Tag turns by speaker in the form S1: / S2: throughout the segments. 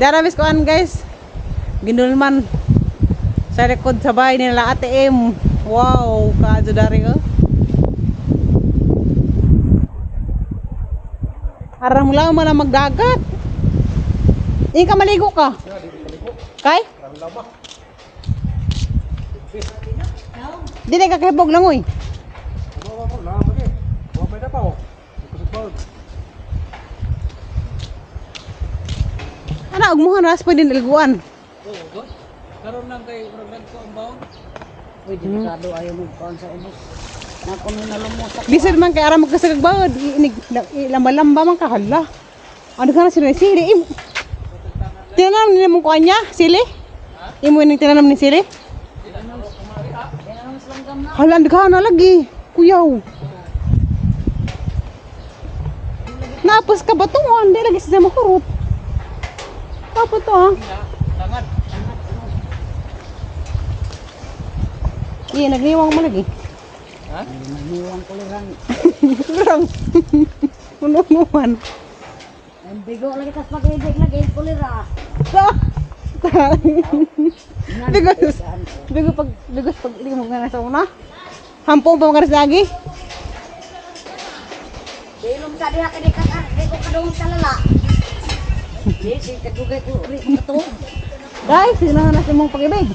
S1: Darabis koan guys. Ginulman sa likod sa bahay nila Ate M. Wow, kaadyo dari oh. Aram lang man magdagat. Hindi ka maligo ka? Kay? Di ka kahibog lang oy. Ana ugmuhan ras pwede niliguan.
S2: Oo, karon lang kay urag ko ang baon.
S3: Uy, delikado ayaw mo kaon sa ubos. Nakuno na lumusak.
S1: Bisan man kay aram magkasagag bawod, lamba-lamba man kahala. Ano ka na sili? Tinanam nila mong kuan niya, sili? Imo ning tinanam ni sili? Hala, hindi ka na lagi. Kuyaw. Napos ka ba ito? Hindi lagi siya makurot. Apa to ah?
S2: Tangan.
S1: Iya, nagniwang mo lagi.
S2: Ha?
S3: Nagniwang ko lang.
S1: Kurang. Ununuan.
S3: Ang bigo lagi tas pag-ibig lagi kulira.
S1: Bigo pag hindi mo nga nasa una. Hampong pa mga lagi.
S3: Dilom sa diha kay kakan, di ko kadung talala. Di si kadugay ko ri katong.
S1: Guys, sinahan na mong pag-ibig.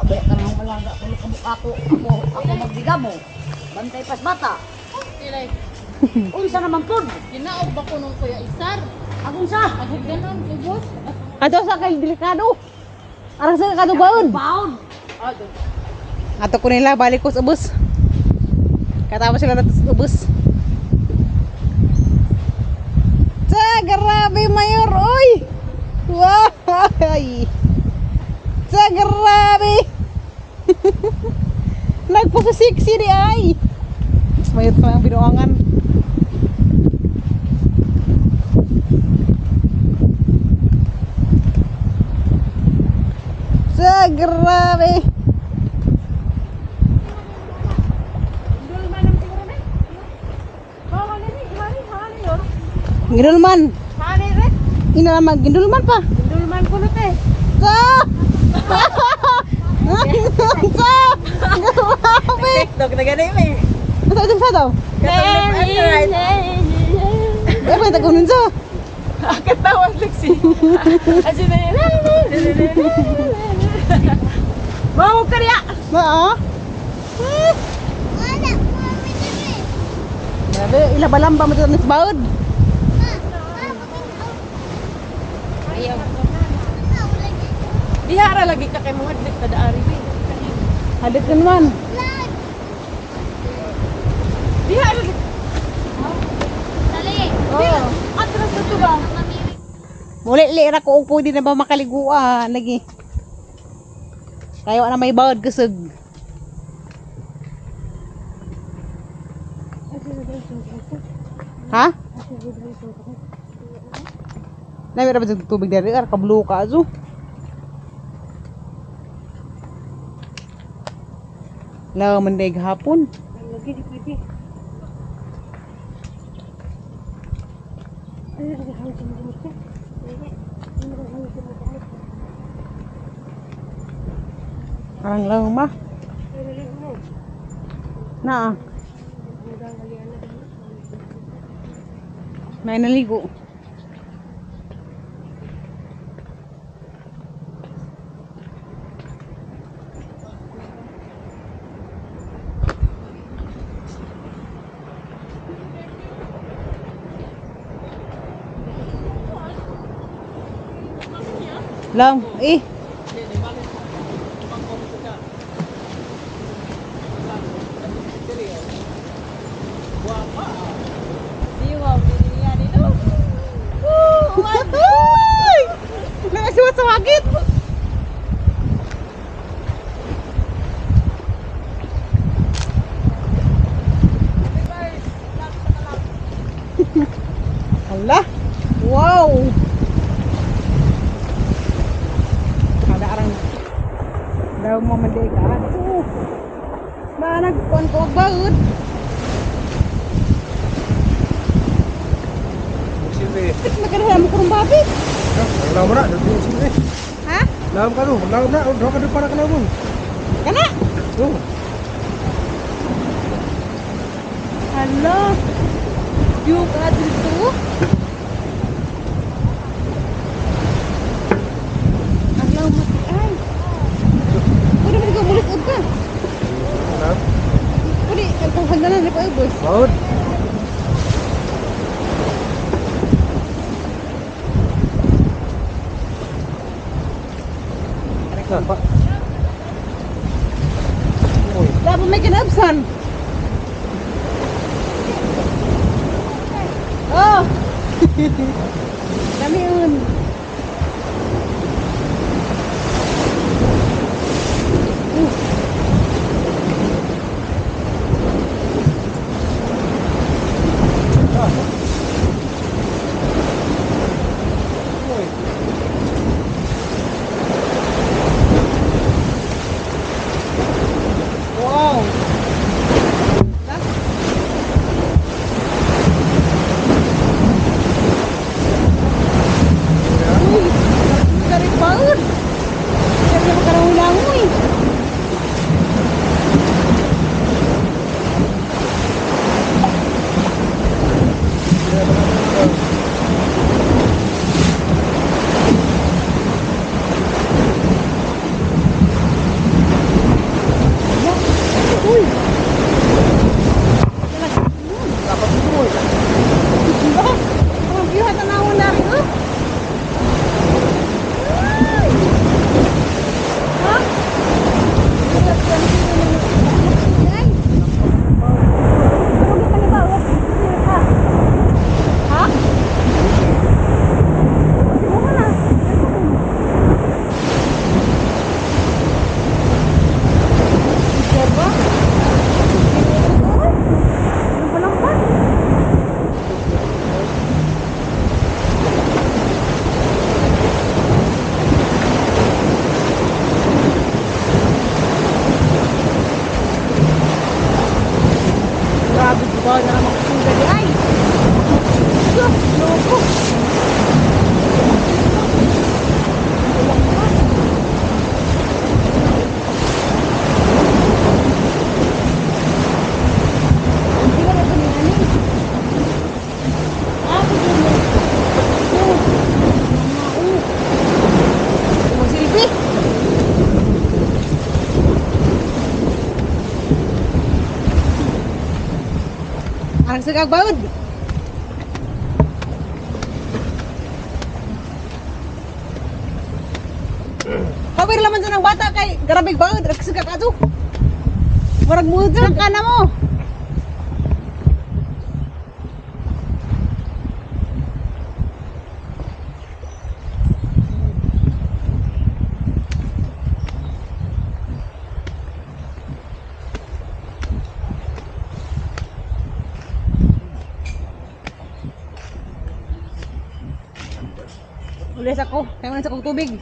S3: Ba ka nang malaga ko ako magbigamo. Bantay pas bata.
S4: Silay,
S3: Unsa naman pud?
S4: ginaog ba ko nung Kuya Isar?
S3: Akong sa.
S4: Agad ganon, ubos.
S1: Ato sa kay delikado. Arang sa kadugaon.
S3: Baon.
S4: Ado.
S1: Ato ko nila balik ko sa bus. Katapos sila nato sa bus. Grabe mayor, oy! Wow! Sa grabe! Nagpasa-sexy di ay! Mayor pa ang binuangan. Sa grabe! Ginulman.
S4: Hani rin.
S1: Ina naman ginulman pa.
S4: Dulman ko na te.
S1: Sa! Grabe!
S3: TikTok na ganay may.
S1: Sa daw? Eh, pa tagunin sa.
S4: Katawan sexy. Asi na yun. Mau ka niya.
S1: Oo. Grabe, ilabalamba mo dito ng bawod.
S4: Ayaw. Dihara lagi ka kay mga hadlit na daari.
S1: Hadit ka naman.
S4: Dihara lagi.
S1: Oo.
S4: Atras na ito ba?
S1: Muli ra ko upo din na ba makaliguan lagi. Kayo na may bawod kusog. Ha? Nami ra ba sa tubig dari ar kablo ka azu. Lawa man day hapon.
S4: Lagi di pwede.
S1: Arang lang ma. Na. May naligo. Lang, eh. Nakasiwat sa wakit. Hala. Wow. Ada arang. Daw mo manday ka. Ba nagkuan ko baud.
S2: Sige.
S1: Magkano mo kurang babit?
S2: Wala mo Naam ka no, naam na, udah ka para ka naman.
S1: Kana?
S2: Oh.
S1: Hala. Yung ka dito. Aglaw mati ay. Pwede ba ikaw mulit ka?
S2: Naam.
S1: Pwede, ang hagdanan ni pa boss.
S2: Baud. Pak. Uy.
S1: Dapat may kinabsan. Oh. Dami yun.
S2: Uy.
S1: Wow. Uy, garing banget. Kaya makarang ulangoy. Uy.
S2: Dapat itu uy.
S1: Diba? Ang view at tanawon na rin, oh. Ay. Ha? Ay. Ano ka na ba? Ha? Ano ka na? Diba? Ano pa lang ba? Grabe diba na makasuga di ay. Diyos, loko. Hindi ka na kumihanin. Ah, pagkano. Oh. Magsilbi. Ang sagag baud. Kawir laman sa ng bata kay garabig baud. Ang sagag ato. Marag mo dyan ka na mo. Ulis ako. Kaya mo sa kong tubig.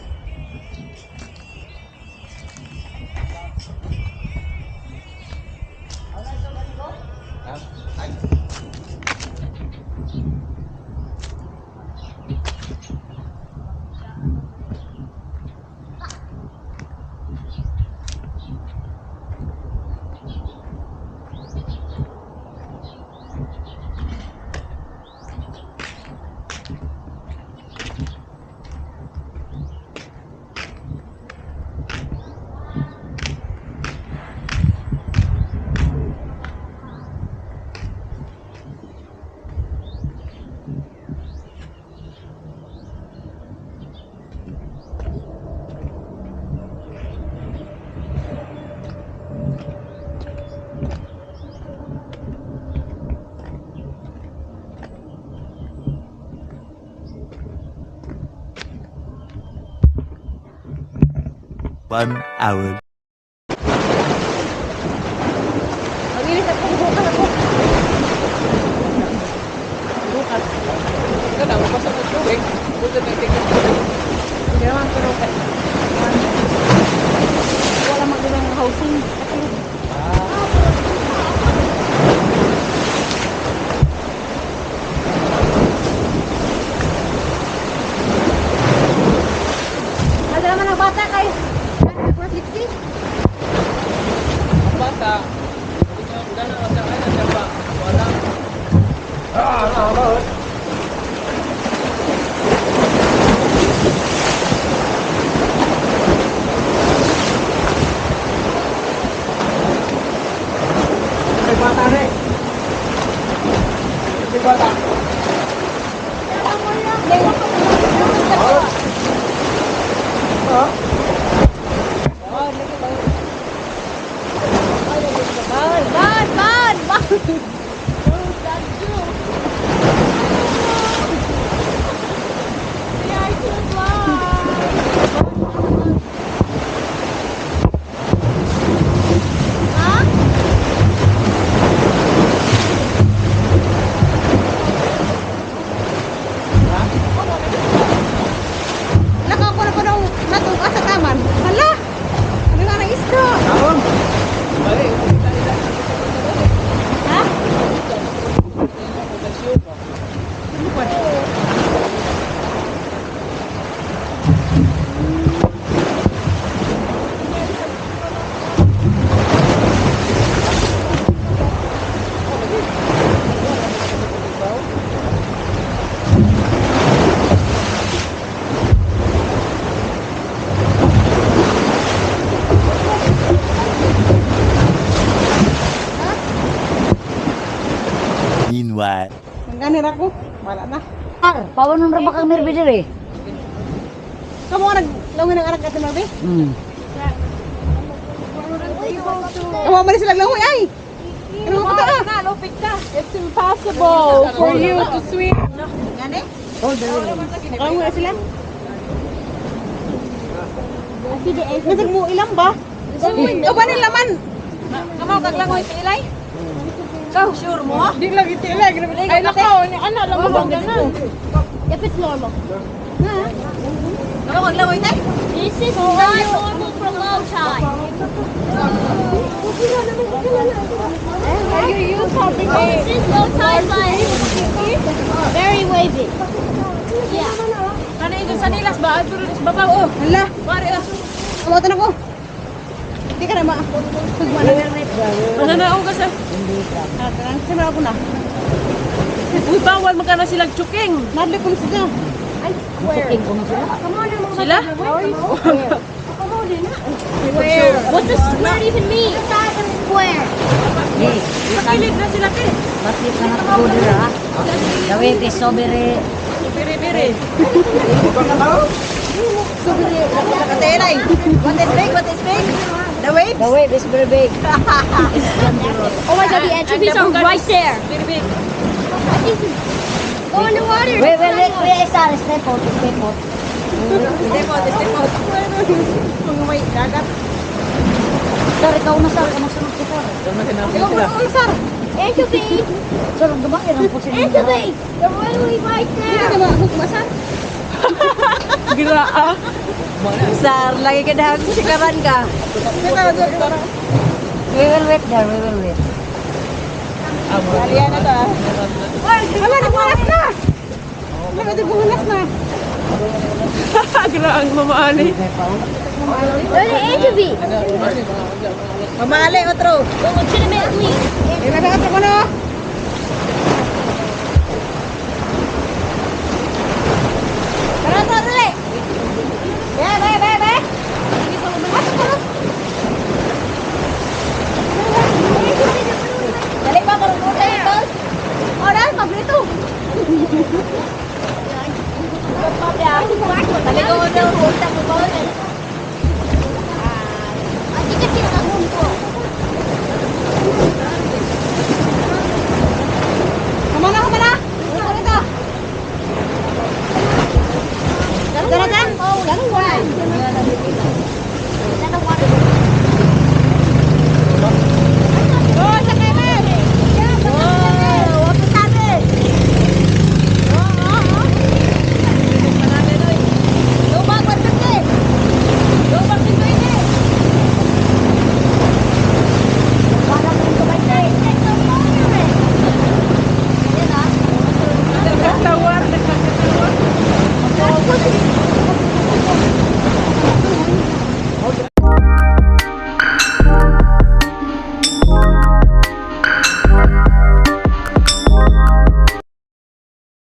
S5: One hour.
S1: Ang inis ako. Bukas ako. Bukas.
S4: Ito na, mapasok ng tubig. Buto ng tingin.
S1: Hindi naman pero wala magandang housing. Ada naman ang bata
S2: May bata rin. May bata.
S1: Nakakuha na ko daw natuka sa taman. Hala! Ano nga na isda?
S2: Taon. Balik.
S1: Ha?
S5: Meanwhile.
S1: Nangganir ako. Wala na.
S3: Pawan nung rabak ang mirbi diri.
S1: Kamu nga naglawin ng anak natin, Marbe? Kamu malis sila langoy ay! Ano mo ka na?
S4: Lupit ka. It's impossible for you to swim.
S1: Gani?
S3: Oh, dali.
S1: Langoy na sila? Nasag mo ilang ba? O ba nila man?
S4: Kamu kaglangoy sa ilay? Ikaw, sure mo?
S1: Di lagi tila.
S4: Ay, nakaw. Ni ana lang mo bang ganan?
S3: If it's normal.
S4: Kamu kaglangoy tayo?
S3: This is not normal for low tide.
S4: Are you used to
S3: This is low tide line. Very wavy. Yeah.
S4: Ano ito sa nilas ba? At sa babaw. Oh,
S1: Hala!
S4: pare ah.
S1: Kamutan ako! Hindi ka na ma... Tugma na.
S4: Mananaong ka sa...
S1: Kasi ako na.
S4: Uy, bawal magkana silang tsuking.
S1: Madli ko na sila.
S3: Where?
S4: Sila?
S3: Where? What does square even mean? Square. Hey,
S4: Nakilid na sila ke.
S3: bakit ka nakakudira? Gawin kay sobere.
S4: Biri-biri.
S1: Nakatenay. What is big? What is big? The waves?
S3: The wave is very big. It's dangerous.
S6: Oh my god, the anchovies are right there.
S4: Biri-biri.
S6: Go in the water.
S3: Wait, Sarah, step out, step out.
S1: Step out. Kung may dagat.
S3: Sir, ikaw na, Sir. Kamusunod si Sir.
S1: Ikaw mo na sir.
S6: Anchovy.
S3: Sir, dumakin ang pusin.
S6: Anchovy. They're really right
S1: Hindi
S6: there.
S1: ka makakukma sir.
S4: Gira ah.
S1: Sir, lagi ka dahil sikaran ka.
S3: We will wait there, we will wait.
S1: Alian na to. Wala, nagbulas na. Wala, nagbulas na.
S4: Gira ang mamaali.
S6: They're the anchovy.
S1: Mamali, otro.
S6: Legitimately.
S1: Hindi na otro ko no.